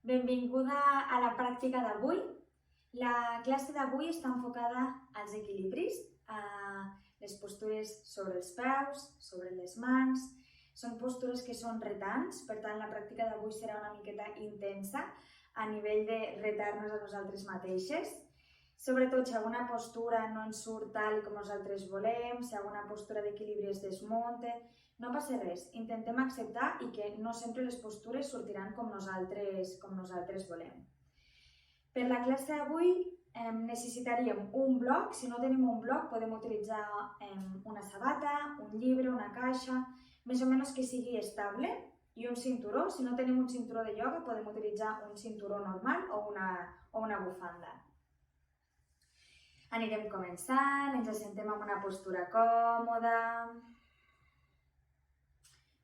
Benvinguda a la pràctica d'avui. La classe d'avui està enfocada als equilibris, a les postures sobre els peus, sobre les mans. Són postures que són retants, per tant la pràctica d'avui serà una miqueta intensa a nivell de retar-nos a nosaltres mateixes. Sobretot si alguna postura no ens surt tal com nosaltres volem, si alguna postura d'equilibri es desmunta, no passa res, intentem acceptar i que no sempre les postures sortiran com nosaltres volem. Per la classe d'avui necessitaríem un bloc. Si no tenim un bloc podem utilitzar una sabata, un llibre, una caixa, més o menys que sigui estable, i un cinturó. Si no tenim un cinturó de ioga podem utilitzar un cinturó normal o una bufanda. Anirem començant, ens assentem en una postura còmoda.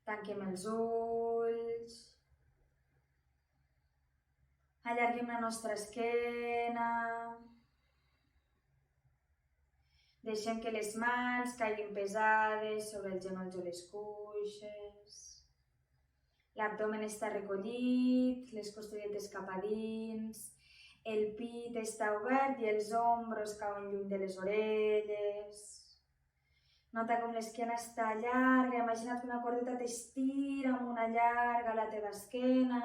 Tanquem els ulls. Allarguem la nostra esquena. Deixem que les mans caiguin pesades sobre els genolls o les cuixes. L'abdomen està recollit, les costelletes cap a dins. El pit està obert i els ombros cauen lluny de les orelles. Nota com l'esquena està llarga, imagina't que una cordeta t'estira amb una llarga a la teva esquena.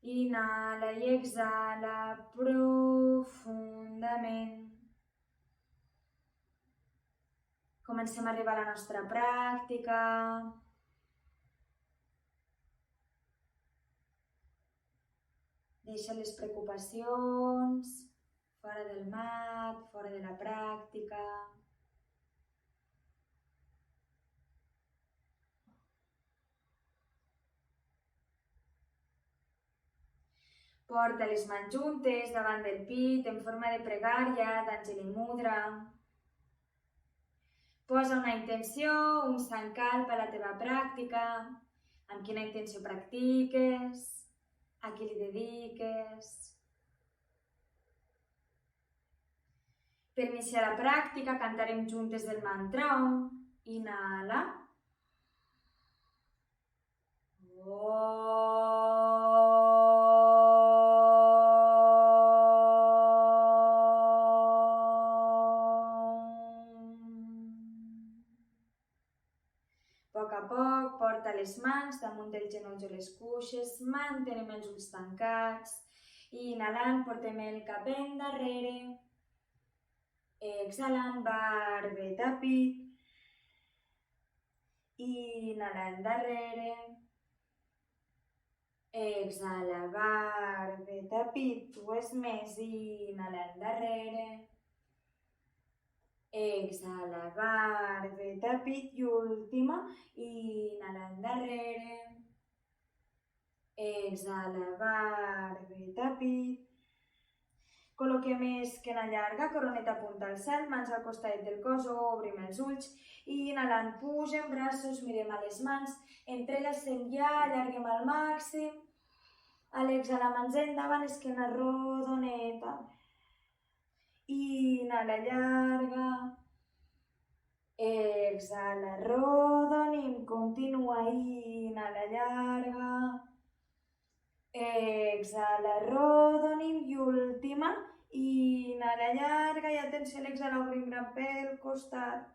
Inhala i exhala profundament. Comencem a arribar a la nostra pràctica. Deixa les preocupacions fora del mat, fora de la pràctica. Porta les mans juntes davant del pit en forma de pregària d'Anjali Mudra. Posa una intenció, un sankalpa a la teva pràctica, amb quina intenció practiques, a qui li dediques. Per iniciar la pràctica cantarem juntes el mantra Om. Inhala. A poc a poc, porta les mans damunt dels genolls o les cuixes, mantenem els ulls tancats, i inhalant portem el cap endarrere, exhalant barbeta pit, inhalant darrere, exhala barbeta pit, dues més, inhalant darrere, exhala barbeta pit i última, inhalant darrere, exhala barbeta pit. Col·loquem esquena llarga, coroneta apunta al cel, mans al costat del cos, obrim els ulls i inhalant pugem braços, mirem a les mans, entrellacem ja, allarguem al màxim. A l'exhalar mans endavant, esquena rodoneta. Inhala llarga. Exhala, rodonim, continua, inhala llarga. Exhala, rodonim i última. Inhala llarga i atenció a l'exhala, obrim gran pel costat.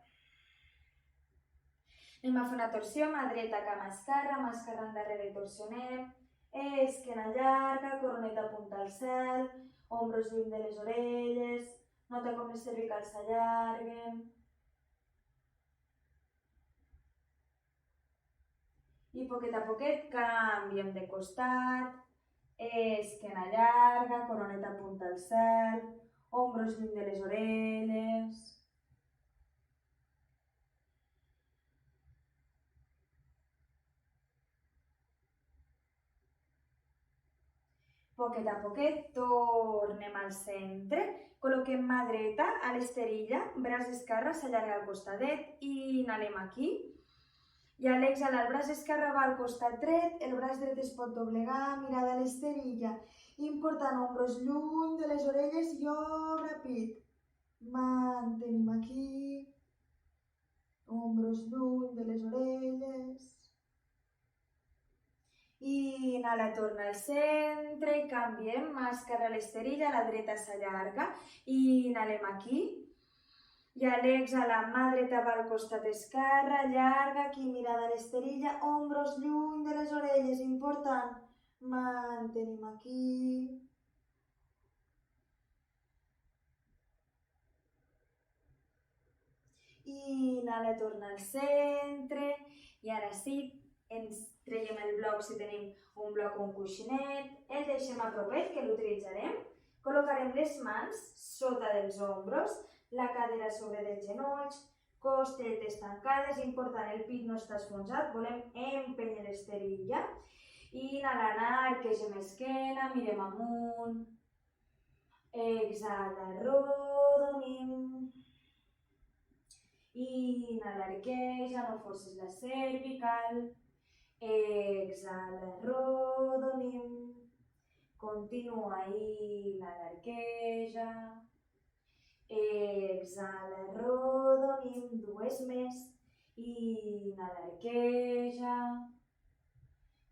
Anem a fer una torsió, mà dreta, cama esquerra endarrere i torsionem. Esquena llarga, coroneta apunta al cel, ombros lluny de les orelles, nota com les cervicals s'allarguen. I poquet a poquet canviem de costat, esquena llarga, coroneta apunta al cel, ombros lluny de les orelles. Poquet a poquet tornem al centre, col·loquem mà dreta a l'esterilla, braç esquerre s'allarga al costadet i inhalem aquí. I a l'exhalar el braç esquerre va al costat dret, el braç dret es pot doblegar, mirada a l'esterilla, important ombros lluny de les orelles i obre pit. Mantenim aquí, ombros lluny de les orelles. I inhala, torna al centre i canviem, mà esquerra a l'esterilla, la dreta s'allarga, i inhalem aquí, i a l'exhalar, mà dreta va al costat esquerre, allarga, aquí mirada a l'esterilla, ombros lluny de les orelles, important, mantenim aquí. Inhala, torna al centre, i ara sí, ens traiem el bloc si tenim un bloc o un coixinet, el deixem a propet, que l'utilitzarem, col·locarem les mans sota dels ombros, la cadera sobre dels genolls, costelletes tancades, important, el pit no està esfonsat, volem empènyer l'esterilla, inhalant, arquegem esquena, mirem amunt, exhala, arrodonim, inhala, arqueja, no forces la cervical, exhala, arrodonim, continua, inhala, arqueja, exhala, arrodonim, dues més, inhala, arqueja,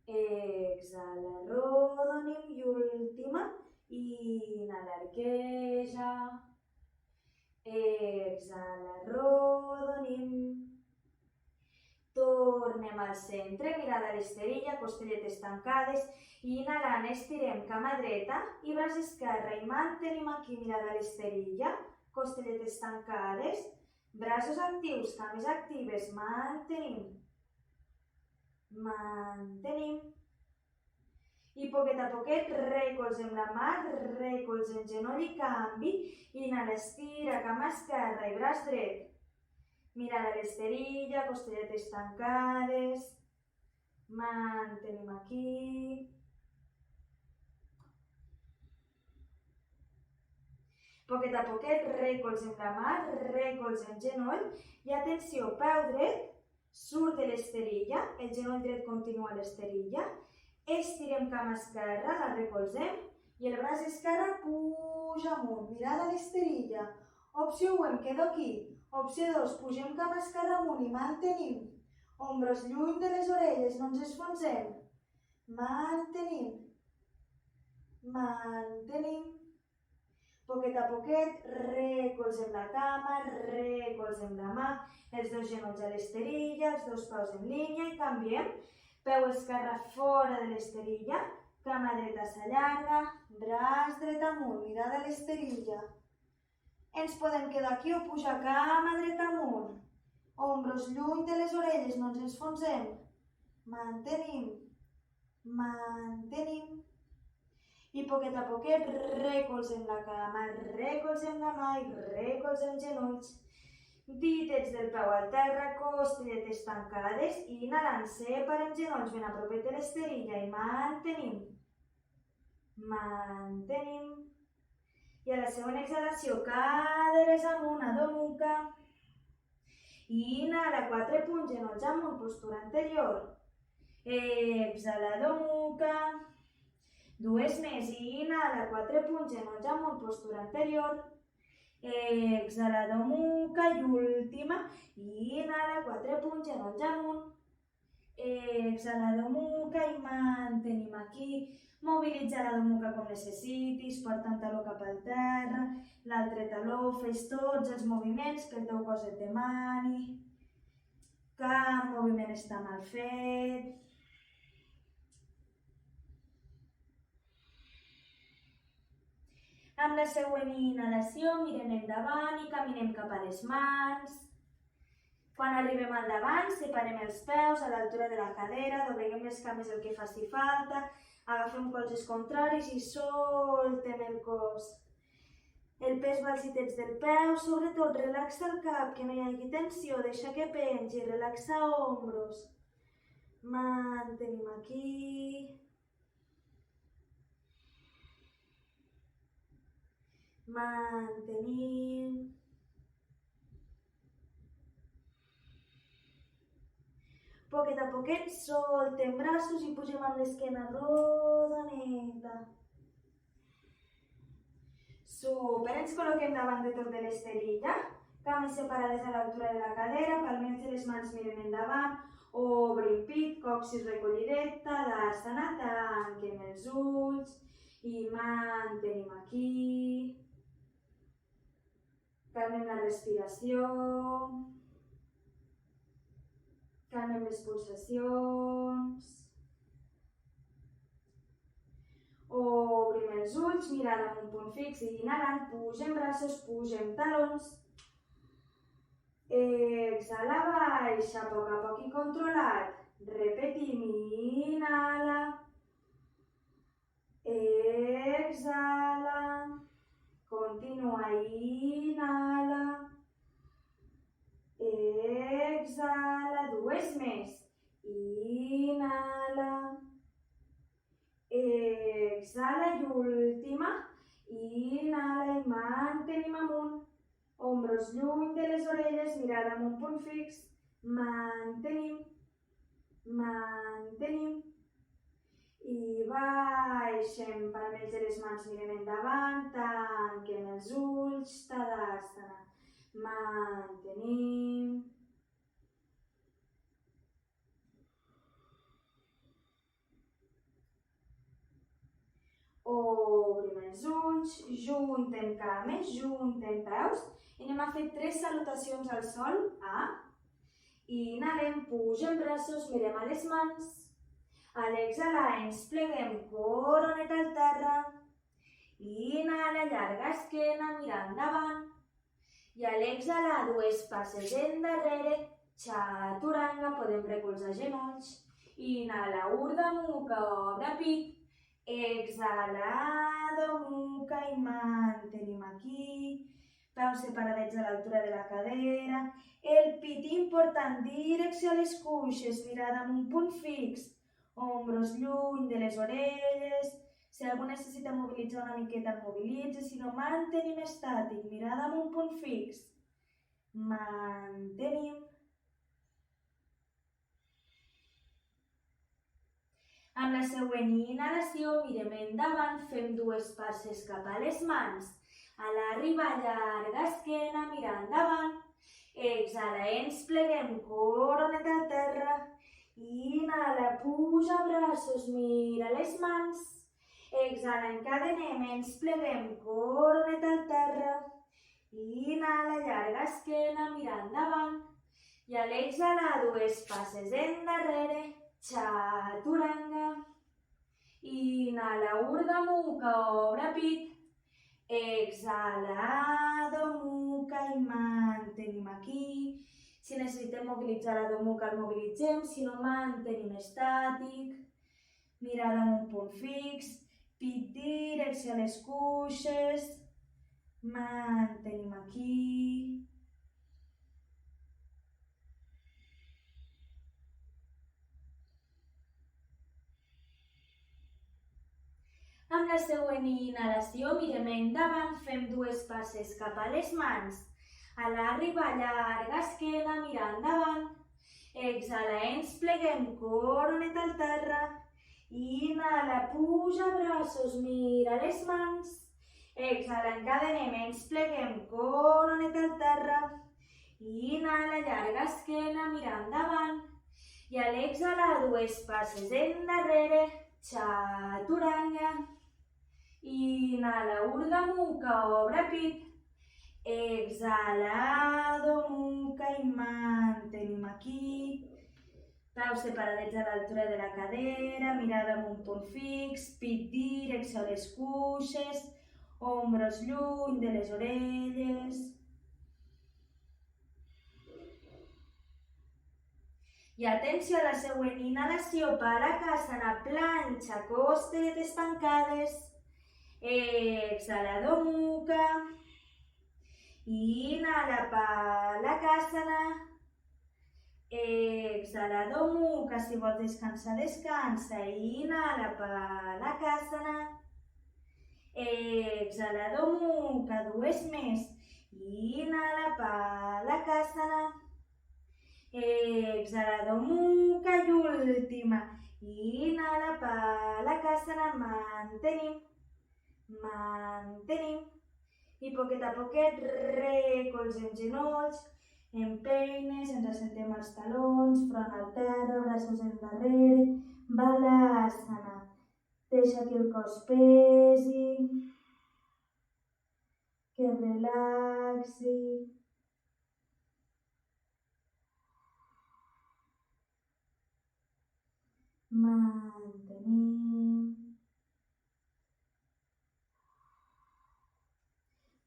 exhala, arrodonim, i última, inhala, arqueja, exhala, arrodonim. Tornem al centre, mirada a l'esterilla, costelletes tancades, inhalant, estirem cama dreta i braç esquerre i mantenim aquí, mirada a l'esterilla, costelletes tancades, braços actius, cames actives, mantenim, mantenim. I poquet a poquet recolzem la mà, recolzem genoll i canvi, inhala, estira, cama esquerra i braç dret, mirada a l'esterilla, costelletes tancades, mantenim aquí. Poquet a poquet recolzem la mà, recolzem genoll i atenció, peu dret, surt de l'esterilla, el genoll dret continua a l'esterilla, estirem cama esquerra, la recolzem i el braç esquerre puja amunt, mirada a l'esterilla. Opció 1, em quedo aquí. Opció 2, pugem cama esquerra amunt i mantenim. Ombros lluny de les orelles, no ens esfonsem. Mantenim. Mantenim. Poquet a poquet, recolzem la cama, recolzem la mà, els dos genolls a l'esterilla, els dos peus en línia i canviem. Peu esquerre fora de l'esterilla, cama dreta s'allarga, braç dret amunt, mirada a l'esterilla. Ens podem quedar aquí o pujar cama dreta amunt. Ombros lluny de les orelles, no ens esfonsem. Mantenim. Mantenim. I poquet a poquet recolzem la cama, recolzem la mà i recolzem genolls. Ditets del peu al terra, costelletes tancades, inhalant, separem genolls ben a propet de l'esterilla i mantenim. Mantenim. I a la segona exhalació, caderes amunt, Adho Mukha. Inhala, 4 punts, genolls amunt, postura anterior. Exhala, Adho Mukha. Dues més, inhala, 4 punts, genolls amunt, postura anterior. Exhala, Adho Mukha i última, inhala, 4 punts, genolls amunt, exhala, Adho Mukha i mantenim aquí, mobilitza l'Adho Mukha com necessitis, porta un taló cap al terra, l'altre taló, fes tots els moviments que el teu cos et demani, cap moviment està mal fet. Amb la següent inhalació mirem endavant i caminem cap a les mans. Quan arribem al davant, separem els peus a l'altura de la cadera, dobleguem les cames el que faci falta, agafem colzes contraris i soltem el cos. El pes va als ditets del peu, sobretot relaxa el cap, que no hi hagi tensió, deixa que pengi, relaxa ombros. Mantenim aquí. Mantenim. Poquet a poquet soltem braços i pugem amb l'esquena rodoneta. Super, ens col·loquem davant de tot de l'esterilla, cames separades a l'altura de la cadera, palmes de les mans miren endavant, obrim pit, còccix recollidet, Tadasana, els ulls i mantenim aquí. Calmem la respiració. Calmem les pulsacions. Obrim els ulls, mirada en un punt fix i inhalant, pugem braços, pugem talons. Exhala, baixa a poc i controlat. Repetim, inhala. Exhala. Continua, inhala. Exhala, dues més. Inhala. Exhala i última. Inhala i mantenim amunt. Ombros lluny de les orelles, mirada en un punt fix. Mantenim. Mantenim. I baixem, palmes de les mans, mirem endavant, tanquem els ulls, Tadasana. Mantenim. Obrim els ulls, juntem cames, juntem peus i anem a fer 3 salutacions al sol. Inhalem, pugem braços, mirem a les mans. A l'exhalar ens pleguem coronet al terra. Inhala, llarga esquena, mirar endavant. I a l'exhalar, 2 passes endarrere, Chaturanga, podem recolzar genolls. Inhala, Urdhva Mukha, obre pit. Exhala, Adho Mukha i mantenim aquí. Peus separadets a l'altura de la cadera. El pit important, direcció a les cuixes, mirada en un punt fix. Ombros lluny de les orelles. Si algú necessita mobilitzar una miqueta, el mobilitza. Si no, mantenim estàtic, mirada en un punt fix. Mantenim. Amb la següent inhalació, mirem endavant, fem 2 passes cap a les mans. A l'arribar, llarga esquena, mirar endavant. Exhala, ens pleguem, coronet al terra. Inhala, puja braços, mira les mans. Exhala, encadenem, ens pleguem, coronet al terra. Inhala, llarga esquena, mira endavant. I a l'exhalar, 2 passes endarrere, Chaturanga. Inhala, Urdhva Mukha, obre pit. Exhala, Adho Mukha i mantenim aquí. Si necessitem mobilitzar l'Adho Mukha, el mobilitzem. Si no, mantenim estàtic. Mirada en un punt fix. Pit direcció a les cuixes. Mantenim aquí. Amb la següent inhalació, mirem endavant, fem 2 passes cap a les mans. A l'arribar, llarga esquena, mirar endavant. Exhala, ens pleguem, coronet al terra. Inhala, puja braços, mira les mans. Exhala, encadenem, ens pleguem, coronet al terra. Inhala, llarga esquena, mirar endavant. I a l'exhalar, 2 passes endarrere, Chaturanga. Inhala, Urdhva Mukha, obre pit. Exhala, Adho Mukha i mantenim aquí. Peus separadets a l'altura de la cadera, mirada en un punt fix, pit direcció a les cuixes, ombros lluny de les orelles. I atenció a la següent inhalació, Palakasana, planxa, costetes tancades. Exhala, Adho Mukha. Inhala, Palakasana. Exhala, Adho Mukha. Si vols descansar, descansa. Inhala, Palakasana. Exhala, Adho Mukha. 2 més. Inhala, Palakasana. Exhala, Adho Mukha i última. Inhala, Palakasana, mantenim. Mantenim. I poquet a poquet recolzem genolls, empeines, ens assentem als talons, front al terra, braços endarrere, Balasana. Te deixa que el cos pesi, que es relaxi. Mantenim.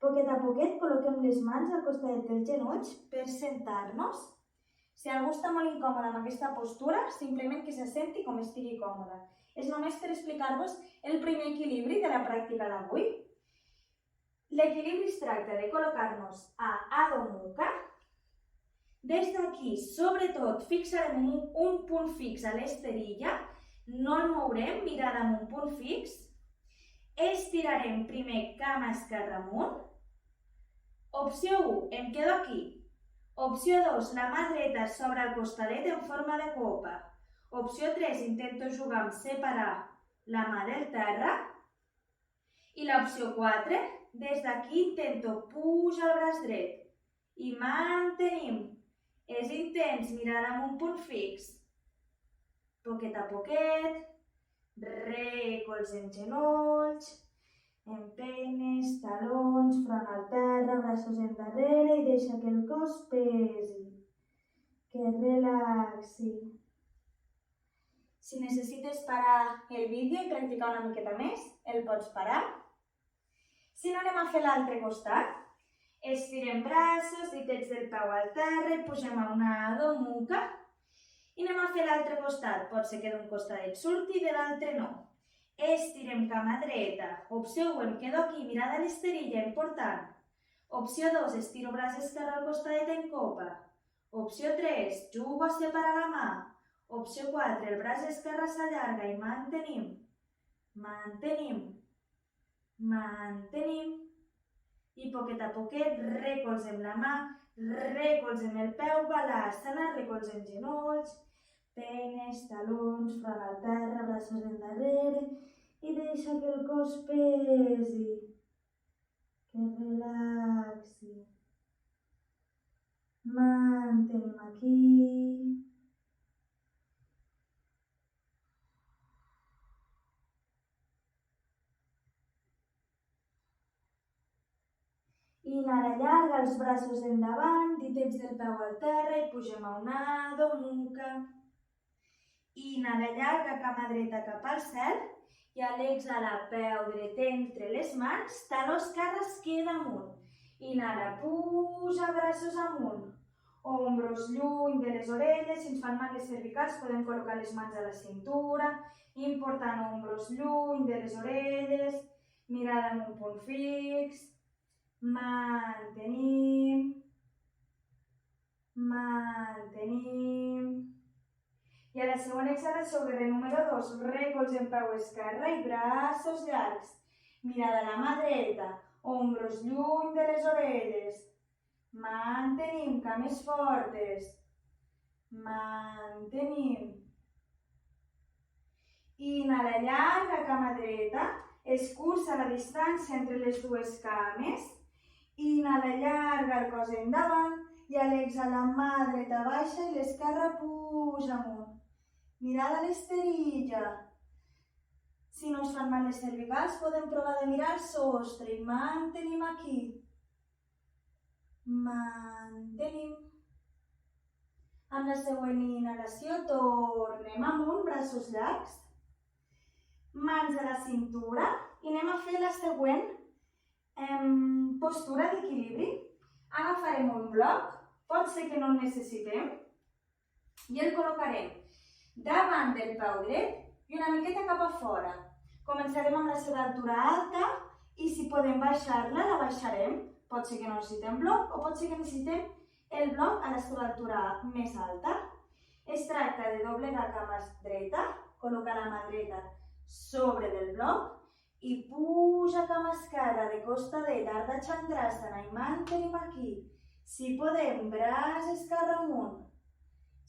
Poquet a poquet col·loquem les mans al costat dels genolls per sentar-nos. Si algú està molt incòmode amb aquesta postura, simplement que s'assenti com estigui còmode. És només per explicar-vos el primer equilibri de la pràctica d'avui. L'equilibri es tracta de col·locar-nos a Adho Mukha. Des d'aquí, sobretot, fixarem un punt fix a l'esterilla, no el mourem, mirada amb un punt fix. Estirarem primer cama esquerra amunt. Opció 1, em quedo aquí. Opció 2, la mà dreta sobre el costadet en forma de copa. Opció 3, intento jugar amb separar la mà del terra. I l'opció 4, des d'aquí intento pujar el braç dret. I mantenim. És intens, mirada amb un punt fix. Poquet a poquet. Recolzem genolls. Empeines, talons, front al terra, braços endarrere i deixa que el cos pesi, que es relaxi. Si necessites parar el vídeo i practicar una miqueta més, el pots parar. Si no, anem a fer l'altre costat. Estirem braços, ditets del peu al terra i pugem a una Adho Mukha. I anem a fer l'altre costat. Pot ser que d'un costadet surti i de l'altre no. Estirem cama dreta. Opció 1, em quedo aquí, mirada a l'esterilla, important. Opció 2, estiro braç esquerre al costadet en copa. Opció 3, jugo a separar la mà. Opció 4, el braç esquerre s'allarga i mantenim. Mantenim. Mantenim. I poquet a poquet recolzem la mà, recolzem el peu, balasana, recolzem genolls, penes, talons, front al terra, braços endarrere i deixa que el cos pesi, que relaxi. Mantenim aquí. Inhala llarga, els braços endavant, ditets del peu al terra i pugem a una Adho Mukha. Inhala llarga, cama dreta cap al cel i a l'exhalar, peu dret entre les mans, taló esquerre es queda amunt. Inhala, puja, braços amunt. Ombros lluny de les orelles, si ens fan mal les cervicals podem col·locar les mans a la cintura. Important, ombros lluny de les orelles, mirada en un punt fix. Mantenim. Mantenim. I a la segona exhalació, guerrer número 2, recolzem peu esquerre i braços llargs. Mirada a la mà dreta, ombros lluny de les orelles. Mantenim, cames fortes. Mantenim. Inhala llarga, cama dreta. Escurça la distància entre les dues cames. Inhala llarga, el cos endavant. I a l'exhalar, mà dreta baixa i l'esquerra puja amunt. Mirada a l'esterilla. Si no us fan mal les cervicals, podem provar de mirar el sostre i mantenim aquí. Mantenim. Amb la següent inhalació tornem amunt, braços llargs. Mans a la cintura i anem a fer la següent postura d'equilibri. Agafarem un bloc, pot ser que no el necessitem, i el col·locarem davant del peu dret i una miqueta cap a fora. Començarem amb la seva altura alta i si podem baixar-la, la baixarem. Pot ser que no necessitem bloc o pot ser que necessitem el bloc a la seva altura més alta. Es tracta de doblegar cama dreta, col·locar la mà dreta sobre del bloc i puja cama esquerra de costadet, Ardha Chandrasana i mantenim aquí. Si podem, braç esquerre amunt.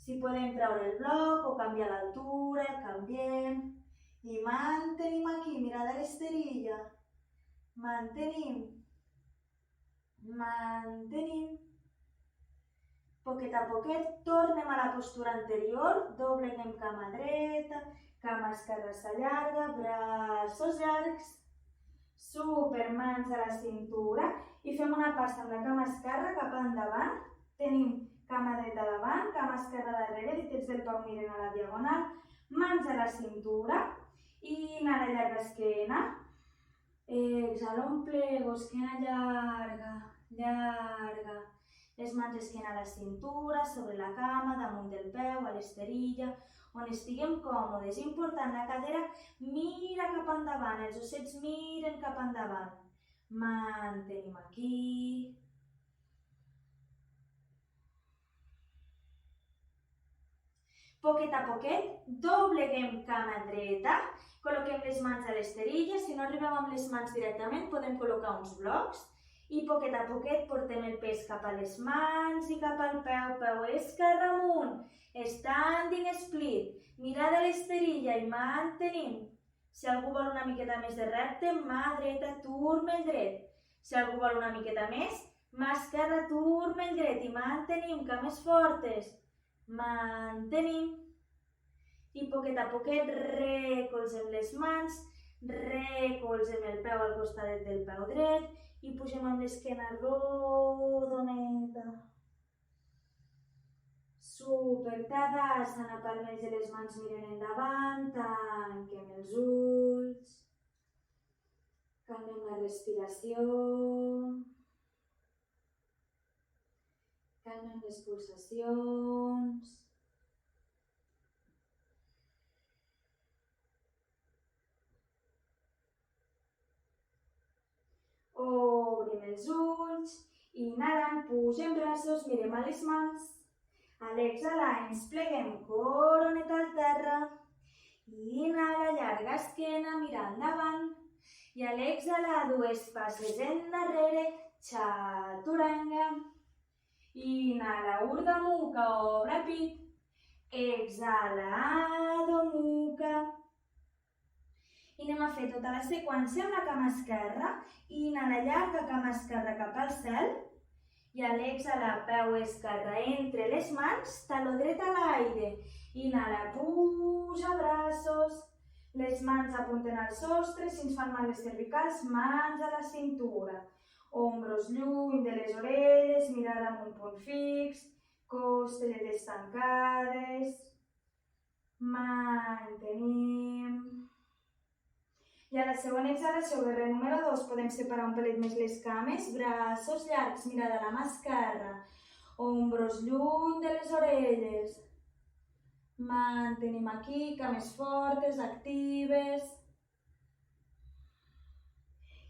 Si podem treure el bloc o canviar l'altura, canviem. I mantenim aquí, mirada a l'esterilla. Mantenim. Mantenim. Poquet a poquet tornem a la postura anterior, dobleguem cama dreta, cama esquerra s'allarga, braços llargs, super, mans a la cintura i fem una passa amb la cama esquerra cap endavant, tenim cama dreta davant, cama esquerra darrere, ditets del peu miren a la diagonal, mans a la cintura i inhala llarga esquena, exhala, omplego, esquena llarga, llarga, les mans esquena a la cintura, sobre la cama, damunt del peu, a l'esterilla, on estiguem còmodes. Important, la cadera mira cap endavant, els ossets miren cap endavant. Mantenim aquí. Poquet a poquet, dobleguem cama dreta, col·loquem les mans a l'esterilla. Si no arribem amb les mans directament, podem col·locar uns blocs. I poquet a poquet portem el pes cap a les mans i cap al peu, peu esquerre amunt, standing split, mirada a l'esterilla i mantenim. Si algú vol una miqueta més de repte, mà dreta, turmell dret. Si algú vol una miqueta més, mà esquerra, turmell dret i mantenim, cames fortes, mantenim. I poquet a poquet recolzem les mans, recolzem el peu al costadet del peu dret, i pugem amb l'esquena rodoneta. Super, Tadasana, palmells de les mans miren endavant, tanquem els ulls, calmem la respiració, calmem les pulsacions. Obrim els ulls, inhalant, pugem braços, mirem a les mans. A l'exhalar ens pleguem coroneta al terra. Inhala, llarga esquena, mirar endavant. I a l'exhalar, dues passes endarrere, chaturanga. Inhala, Urdhva Mukha, obre pit. Exhala, Adho Mukha. I anem a fer tota la seqüència amb la cama esquerra. Inhala llarga, cama esquerra cap al cel. I a l'exhalar, peu esquerre entre les mans, taló dret a l'aire. Inhala, puja braços. Les mans apunten al sostre, si ens fan mal les cervicals, mans a la cintura. Ombros lluny de les orelles, mirada amb un punt fix, costeletes tancades. Mantenim. I a la segona exhalació, guerrer número 2, podem separar un pelet més les cames, braços llargs, mirada a la mà esquerra, ombros lluny de les orelles. Mantenim aquí, cames fortes, actives.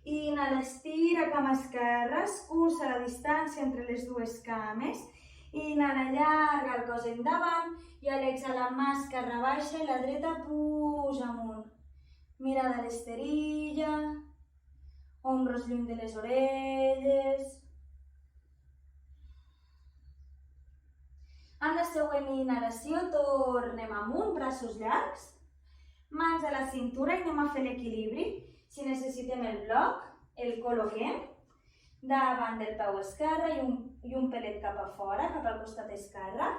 Inhala, estira cama esquerra, escurça la distància entre les dues cames. Inhala, allarga el cos endavant i a l'exhalar, mà esquerra baixa i la dreta puja amunt. Mirada a l'esterilla, ombros lluny de les orelles. Amb la següent inhalació tornem amunt, braços llargs, mans a la cintura i anem a fer l'equilibri. Si necessitem el bloc, el col·loquem davant del peu esquerre i un pelet cap a fora, cap al costat esquerre.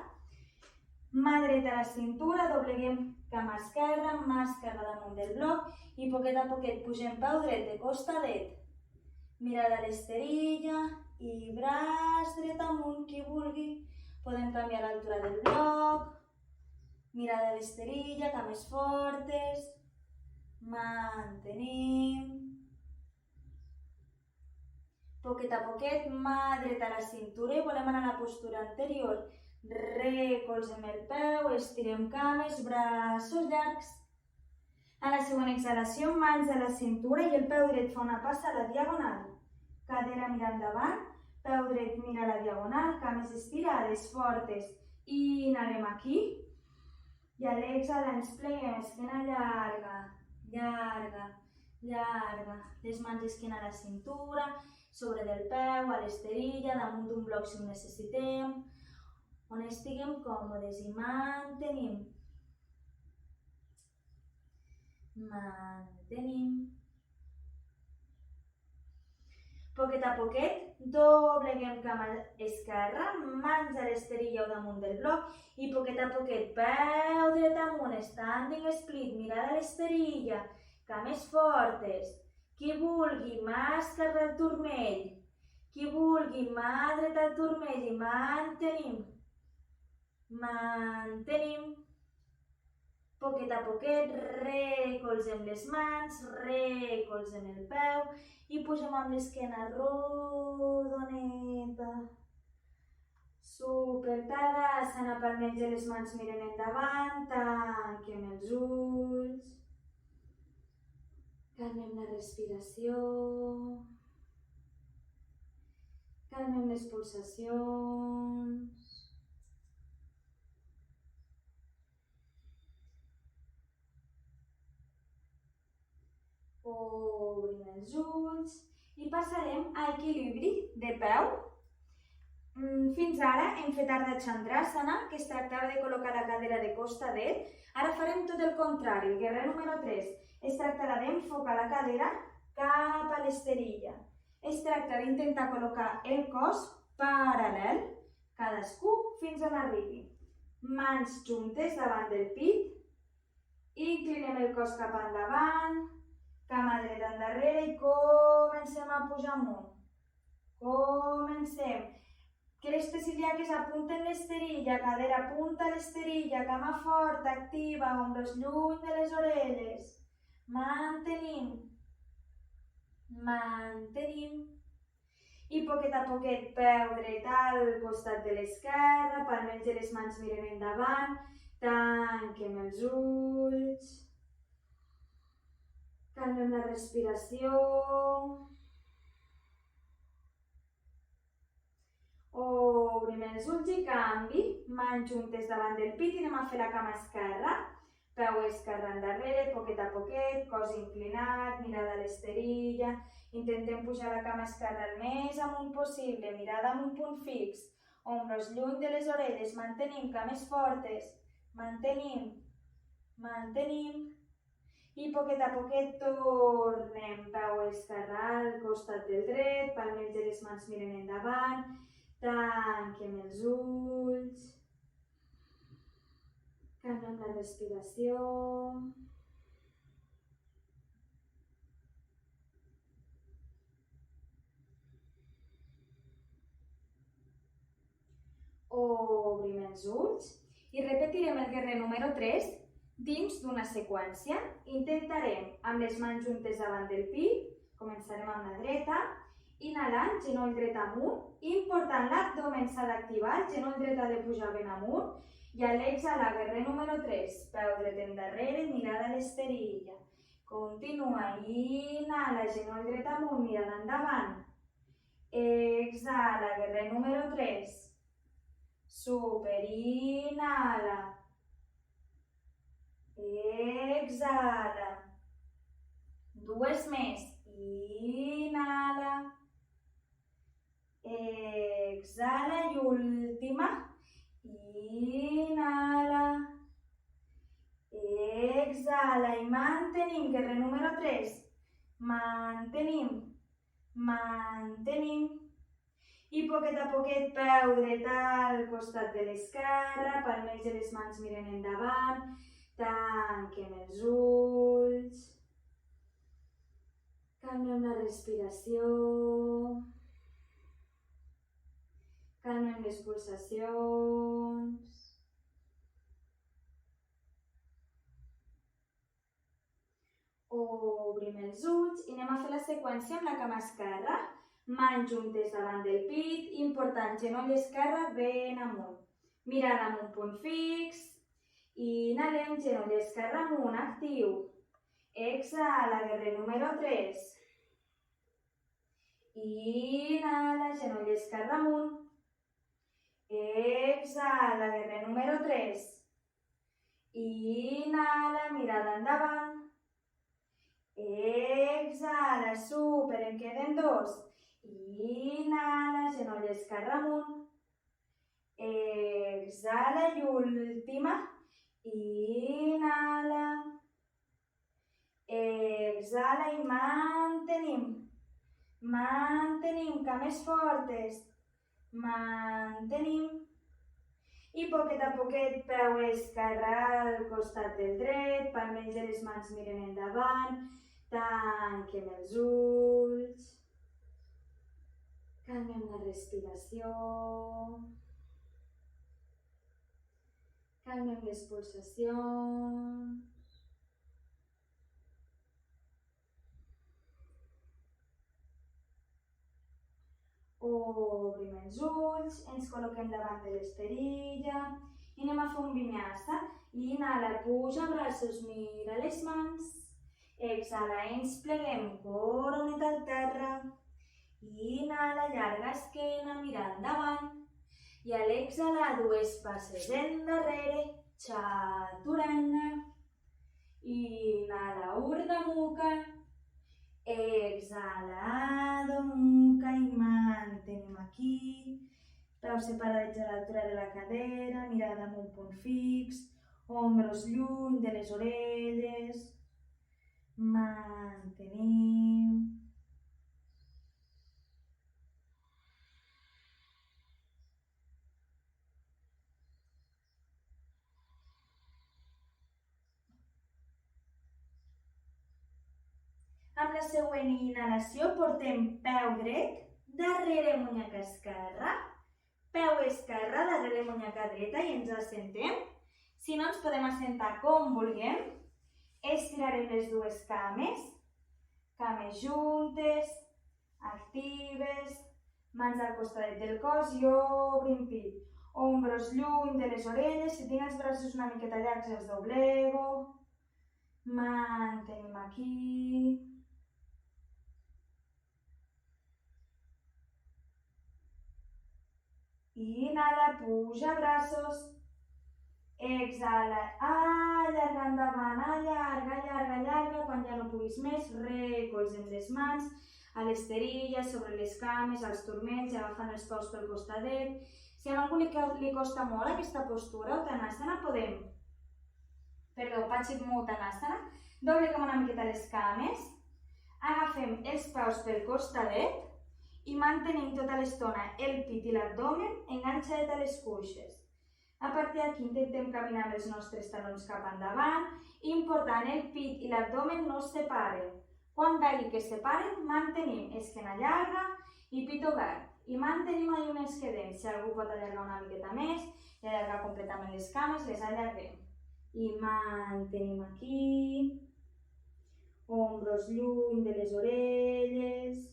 Mà dreta a la cintura, dobleguem cama esquerra, mà esquerra damunt del bloc i poquet a poquet pugem peu dret de costadet. Mirada a l'esterilla i braç dret amunt, qui vulgui. Podem canviar l'altura del bloc. Mirada a l'esterilla, cames fortes. Mantenim. Poquet a poquet, mà dreta a la cintura i volem anar a la postura anterior. Recolzem el peu, estirem cames, braços llargs. A la següent exhalació, mans a la cintura i el peu dret fa una passa a la diagonal. Cadera mira endavant, peu dret mira a la diagonal, cames estirades, fortes. Inhalem aquí. I a l'exhalar ens pleguem, esquena llarga, llarga, llarga. Les mans esquena a la cintura, sobre del peu, a l'esterilla, damunt d'un bloc si ho necessitem. On estiguem còmodes i mantenim. Mantenim. Poquet a poquet, dobleguem cama esquerra, mans a l'esterilla o damunt del bloc i poquet a poquet, peu dret amunt, standing split, mirada a l'esterilla, cames fortes. Qui vulgui, mà esquerra al turmell. Qui vulgui, mà dreta al turmell i mantenim. Mantenim. Poquet a poquet, recolzem les mans, recolzem el peu i pugem amb l'esquena rodoneta. Super, Tadasana, palmells de les mans miren endavant, tanquem els ulls. Calmem la respiració. Calmem les pulsacions. Obrim els ulls i passarem a equilibri de peu. Fins ara hem fet Ardha Chandrasana, que es tractava de col·locar la cadera de costa dret. Ara farem tot el contrari, el guerrer número 3. Es tractarà d'enfocar la cadera cap a l'esterilla. Es tracta d'intentar col·locar el cos paral·lel, cadascú fins on arribi. Mans juntes davant del pit, inclinem el cos cap endavant, cama dreta endarrere i comencem a pujar amunt. Comencem. Crestes ilíaques apunten l'esterilla, cadera apunta a l'esterilla, cama forta, activa, ombros lluny de les orelles. Mantenim. Mantenim. I poquet a poquet, peu dret al costat de l'esquerra, palmells de les mans miren endavant, tanquem els ulls. Calmem la respiració. Obrim els ulls i canvi. Mans juntes davant del pit i anem a fer la cama esquerra. Peu esquerre endarrere, poquet a poquet, cos inclinat, mirada a l'esterilla. Intentem pujar la cama esquerra el més amunt possible, mirada amb un punt fix. Ombros lluny de les orelles, mantenim cames fortes. Mantenim. Mantenim. I poquet a poquet tornem, peu esquerre al costat del dret, palmells de les mans miren endavant, tanquem els ulls, calmem la respiració. Obrim els ulls i repetirem el guerrer número 3 dins d'una seqüència. Intentarem amb les mans juntes davant del pit, començarem amb la dreta, inhalant, genoll dret amunt, important l'abdomen s'ha d'activar, el genoll dret ha de pujar ben amunt, i a l'exhalar, guerrer número 3, peu dret endarrere, mirada a l'esterilla. Continua, inhala, genoll dret amunt, mirada endavant. Exhala, guerrer número 3. Super, inhala. Exhala. Dues més. Inhala. Exhala i última. Inhala. Exhala i mantenim. Guerrer número 3. Mantenim. Mantenim. I poquet a poquet, peu dret al costat de l'esquerra, palmells de les mans miren endavant, tanquem els ulls, calmem la respiració, calmem les pulsacions. Obrim els ulls i anem a fer la seqüència amb la cama esquerra. Mans juntes davant del pit, important, genoll esquerre ben amunt. Mirada amb un punt fix. Inhalem, genoll esquerre amunt, actiu. Exhala, guerrer número 3. Inhala, genoll esquerre amunt. Exhala, guerrer número 3. Inhala, mirada endavant. Exhala, super, en queden 2. Inhala, genoll esquerre amunt. Exhala i última. Inhala. Exhala i mantenim. Mantenim cames fortes. Mantenim. I poquet a poquet, peu esquerre al costat del dret, palmells de les mans miren endavant, tanquem els ulls, calmem la respiració, calmem les pulsacions. Obrim els ulls, ens col·loquem davant de l'esterilla i anem a fer un vinyasa. Inhala, puja, braços, mira les mans. Exhala, ens pleguem, coronet al terra. Inhala, llarga esquena, mira endavant. I a l'exhalar, dues passes endarrere, chaturanga. Inhala, Urdhva Mukha. Exhala, Adho Mukha i mantenim aquí. Peus separadets a l'altura de la cadera, mirada en un punt fix, ombros lluny de les orelles. Mantenim. Amb la següent inhalació portem peu dret, darrere munyaca esquerra, peu esquerre, darrere munyaca dreta i ens assentem. Si no, ens podem assentar com vulguem. Estirarem les dues cames, cames juntes, actives, mans al costat del cos i obrim pit. Ombros lluny de les orelles, si tinc els braços una miqueta llargs els doblego. Mantenim aquí. Inhala, puja braços. Exhala, allarga endavant, allarga, allarga, allarga. Quan ja no puguis més, recolzem les mans a l'esterilla, sobre les cames, als turmells, agafant els peus pel costadet. Si a algú li costa molt aquesta postura, Uttanasana, podem... Paschimottanasana, dobleguem una miqueta les cames, agafem els peus pel costadet i mantenim tota l'estona el pit i l'abdomen enganxat a les cuixes. A partir d'aquí intentem caminar amb els nostres talons cap endavant. Important, el pit i l'abdomen no es separen. Quan vegi que es separen, mantenim esquena llarga i pit obert. I mantenim allà on ens quedem. Si algú pot allargar una miqueta més i allargar completament les cames, les allarguem. I mantenim aquí. Ombros lluny de les orelles.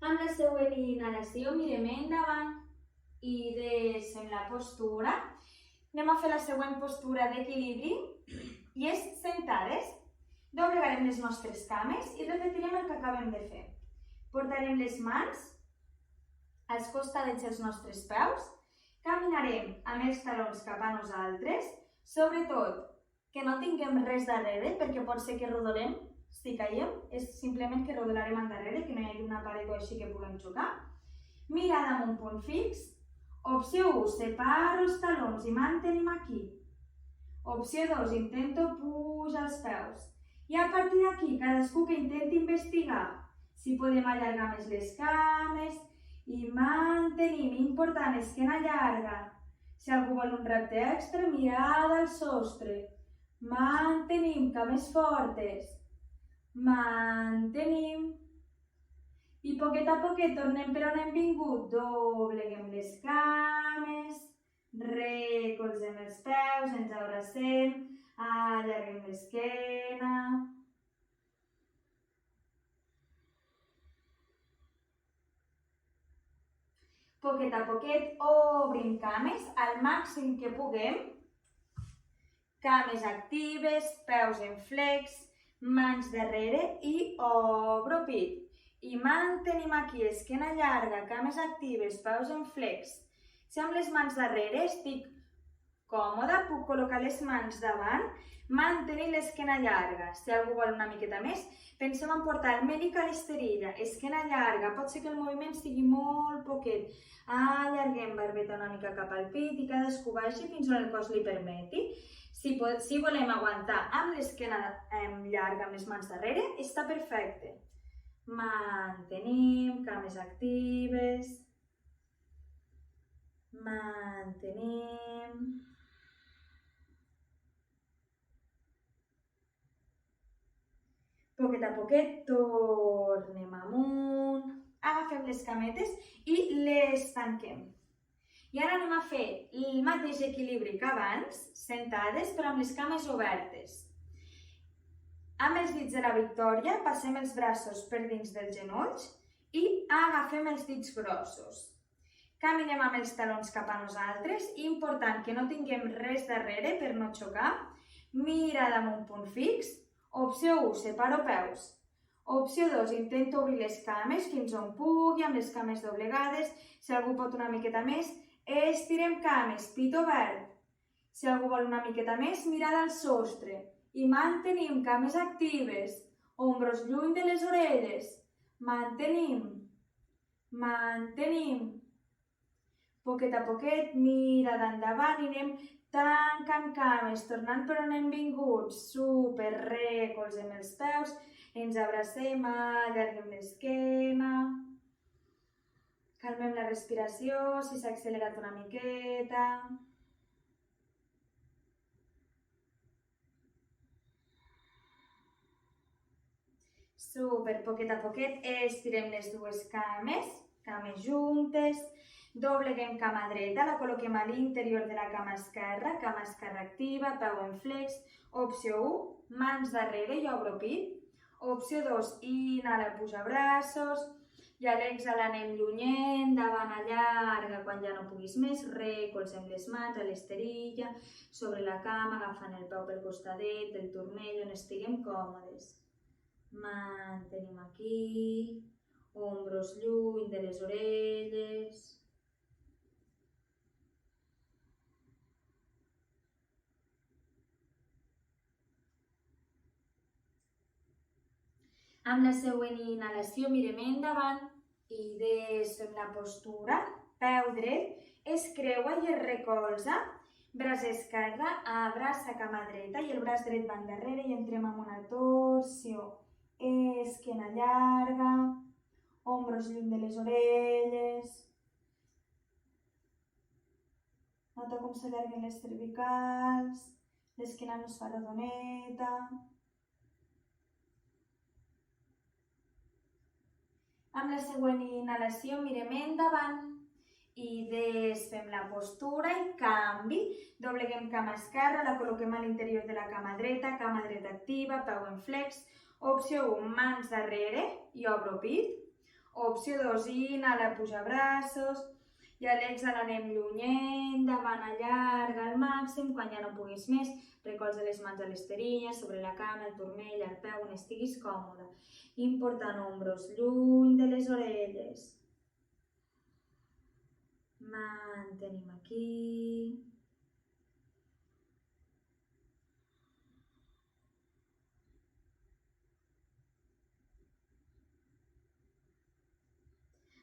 Amb la següent inhalació mirem endavant i deixem la postura. Anem a fer la següent postura d'equilibri i és sentades. Doblegarem les nostres cames i repetirem el que acabem de fer. Portarem les mans als costadets dels nostres peus, caminarem amb els talons cap a nosaltres, sobretot que no tinguem res darrere perquè pot ser que rodolem. Si caiem, és simplement que rodolarem endarrere, que no hi hagi una paret o així que puguem xocar. Mirada amb un punt fix. Opció 1, separo els talons i mantenim aquí. Opció 2, intento pujar els peus. I a partir d'aquí, cadascú que intenti investigar si podem allargar més les cames i mantenim. Important, esquena llarga. Si algú vol un repte extra, mirada al sostre. Mantenim, cames fortes. Mantenim. I poquet a poquet tornem per on hem vingut. Dobleguem les cames, recolzem els peus, ens abracem, allarguem l'esquena. Poquet a poquet obrim cames al màxim que puguem. Cames actives, peus en flex, mans darrere i obro pit. I mantenim aquí, esquena llarga, cames actives, peus en flex. Si amb les mans darrere estic còmode, puc col·locar les mans davant, mantenir l'esquena llarga. Si algú vol una miqueta més, pensem en portar el mèdic a l'esterilla, esquena llarga, pot ser que el moviment sigui molt poquet. Allarguem barbeta una mica cap al pit i cadascú baixi fins on el cos li permeti. Si volem aguantar amb l'esquena llarga, amb les mans darrere, està perfecte. Mantenim, cames actives. Mantenim. Poquet a poquet tornem amunt, agafem les cametes i les tanquem. I ara anem a fer el mateix equilibri que abans, sentades però amb les cames obertes. Amb els dits de la Victòria passem els braços per dins dels genolls i agafem els dits grossos. Caminem amb els talons cap a nosaltres, important que no tinguem res darrere per no xocar. Mirada amb un punt fix. Opció 1, separo peus. Opció 2, intento obrir les cames fins on pugui, amb les cames doblegades. Si algú pot una miqueta més, estirem cames, pit obert. Si algú vol una miqueta més, mirada al sostre. I mantenim cames actives, ombros lluny de les orelles. Mantenim. Mantenim. Poquet a poquet, mirada endavant i anem tancant cames, tornant per on hem vingut. Super, recolzem els peus, ens abracem, allarguem l'esquena. Calmem la respiració, si s'ha accelerat una miqueta. Super, poquet a poquet, estirem les dues cames juntes. Dobleguem cama dreta, la col·loquem a l'interior de la cama esquerra activa, peu en flex. Opció 1, mans darrere i obro pit. Opció 2, inhala, puja braços. I a l'exhala anem llunyent, davant allarga quan ja no puguis més. Recolzem les mans a l'esterilla, sobre la cama, agafant el peu pel costadet, el turmell, on estiguem còmodes. Mantenim aquí, ombros lluny de les orelles. Amb la següent inhalació mirem endavant i desfem la postura. Peu dret, es creua i es recolza. Braç esquerre, abraça cama dreta i el braç dret va endarrere i entrem en una torsió. Esquena llarga, ombros lluny de les orelles. Nota com s'allarguen les cervicals, l'esquena no es fa rodoneta. Amb la següent inhalació mirem endavant i desfem la postura i canvi. Dobleguem cama esquerra, la col·loquem a l'interior de la cama dreta activa, peu en flex. Opció 1, mans darrere i obro pit. Opció 2, inhala, puja braços. I a l'exhala anem llunyent, davant allarga al màxim, quan ja no puguis més, recolza les mans a l'esterilla, sobre la cama, el turmell, el peu, on estiguis còmode. Important, ombros lluny de les orelles. Mantenim aquí.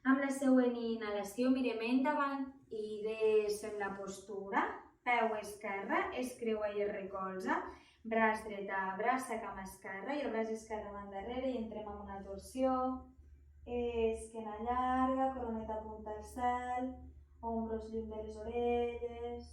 Amb la següent inhalació mirem endavant i desfem la postura. Peu esquerre, es creua i es recolza. Braç dret abraça cama esquerra i el braç esquerre va endarrere i entrem en una torsió. Esquena llarga, coroneta apunta al cel, ombros lluny de les orelles.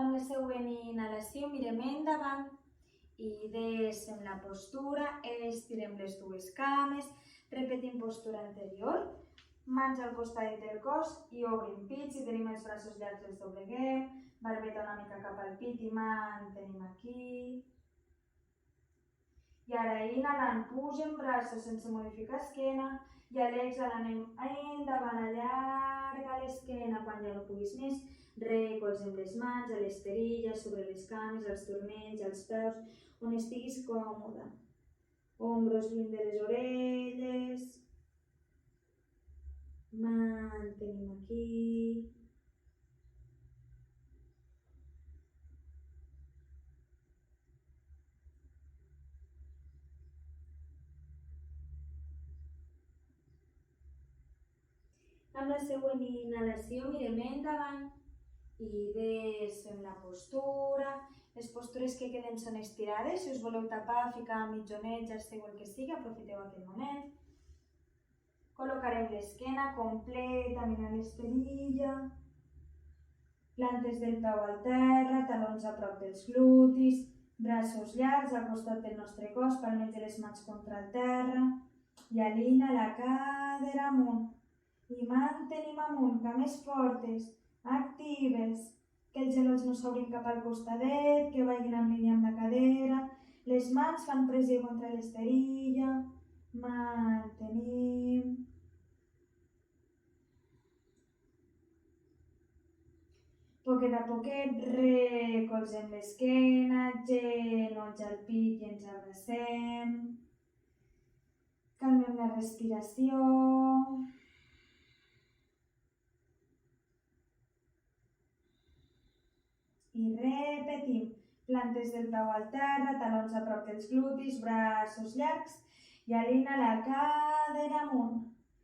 Amb la següent inhalació mirem endavant i desfem la postura, estirem les dues cames, repetim postura anterior, mans al costat del cos i obrim pit. Si tenim els braços llargs els dobleguem, barbeta una mica cap al pit i mantenim aquí. I ara inhalant pugem braços sense modificar esquena i a l'exhala anem endavant, allarga l'esquena quan ja no puguis més, Recolzem les mans a l'esterilla, sobre les cames, als turmells, als peus, on estiguis còmode. Ombros lluny de les orelles. Mantenim aquí. Amb la següent inhalació mirem endavant i desfem la postura. Les postures que queden són estirades. Si us voleu tapar, ficar mitjonet, jersei o el que sigui, aprofiteu aquest moment. Col·locarem l'esquena completament a l'esterilla. Plantes del peu al terra, talons a prop dels glutis, braços llargs al costat del nostre cos, palmells de les mans contra el terra. I alinea la cadera amunt. I mantenim amunt, cames fortes, actives, que els genolls no s'obrin cap al costadet, que vagin en línia amb la cadera, les mans fan pressió contra l'esterilla, mantenim. Poquet a poquet recolzem l'esquena, genolls al pit i ens abracem. Calmem la respiració. I repetim, plantes del peu al terra, talons a prop dels glutis, braços llargs i alinea la cadera amunt.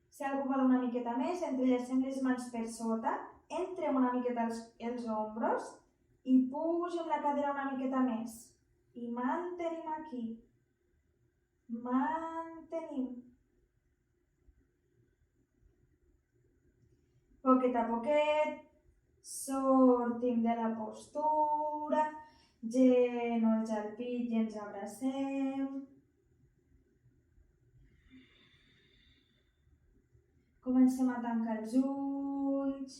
Si algú vol una miqueta més, entrellacem les mans per sota, entrem una miqueta els ombros i pugem la cadera una miqueta més. I mantenim aquí. Mantenim. Poquet a poquet, sortim de la postura, genolls al pit i ens abracem. Comencem a tancar els ulls,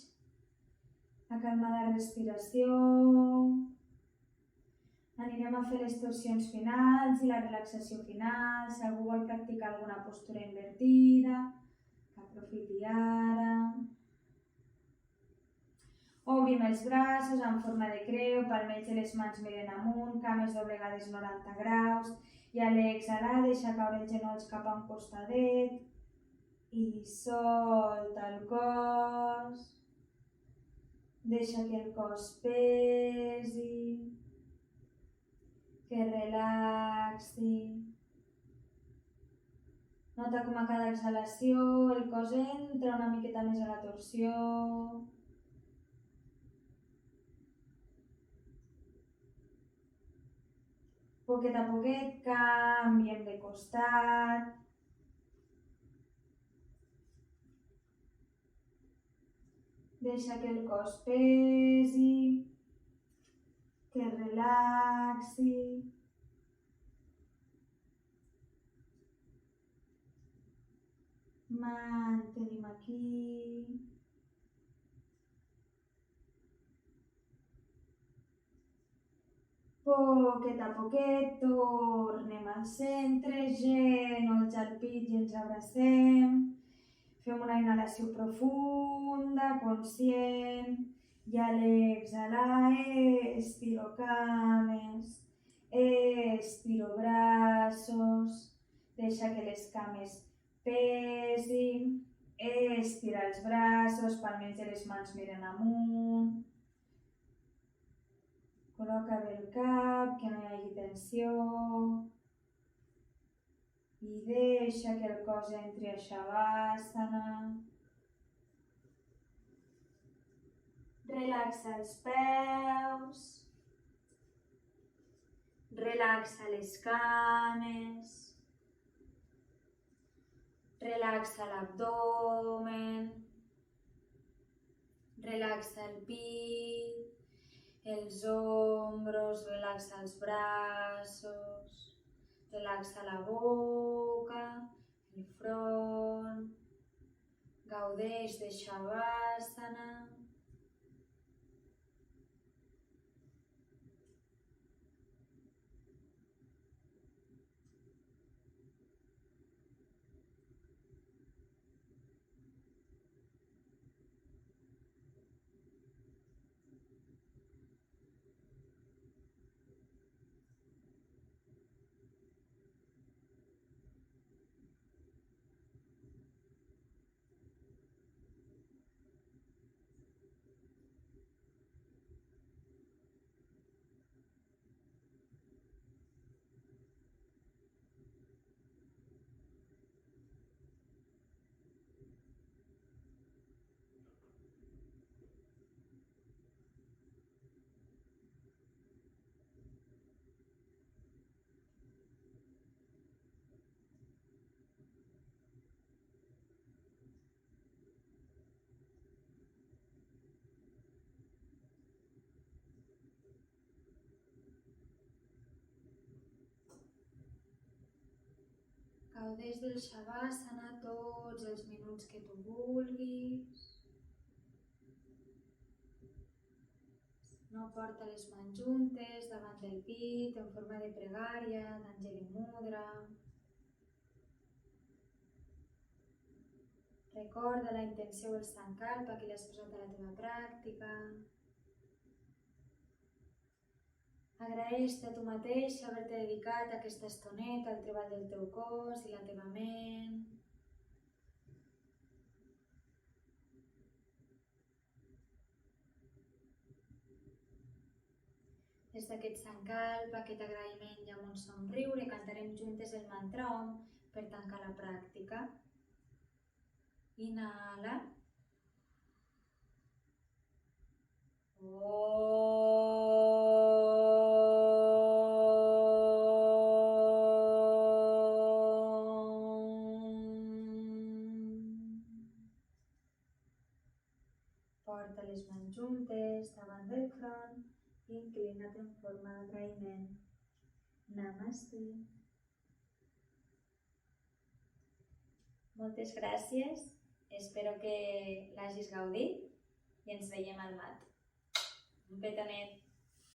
a calmar la respiració. Anirem a fer les torsions finals i la relaxació final. Si algú vol practicar alguna postura invertida, que aprofiti ara. Obrim els braços en forma de creu, palmells de les mans miren amunt, cames doblegades 90 graus i a l'exhalar deixa caure els genolls cap a un costadet i solta el cos. Deixa que el cos pesi, que relaxi. Nota com a cada exhalació el cos entra una miqueta més a la torsió. Poquet a poquet canviem de costat. Deixa que el cos pesi, que relaxi. Mantenim aquí. Poquet a poquet tornem al centre, genolls al pit i ens abracem. Fem una inhalació profunda, conscient, i a l'exhalar estiro cames, estiro braços, deixa que les cames pesin, estira els braços, palmells de les mans miren amunt. Col·loca bé el cap, que no hi hagi tensió. I deixa que el cos entri a Shavasana. Relaxa els peus. Relaxa les cames. Relaxa l'abdomen. Relaxa el pit. Els ombros, relaxa els braços, relaxa la boca, el front, gaudeix de Shavasana. des del Shavasana tots els minuts que tu vulguis. No porta les mans juntes davant del pit en forma de pregària, d'Anjali Mudra. Recorda la intenció del Sankalpa que l'has posat a la teva pràctica. Agraeix-te a tu mateixa haver-te dedicat aquesta estoneta al treball del teu cos i la teva ment. Des d'aquest Sankalpa, aquest agraïment i amb un somriure, cantarem juntes el mantra Om per tancar la pràctica. Inhala. Porta les mans juntes davant del front i inclina't en forma d'agraïment. Namaste. Moltes gràcies, espero que l'hagis gaudit i ens veiem al mat. Un petonet!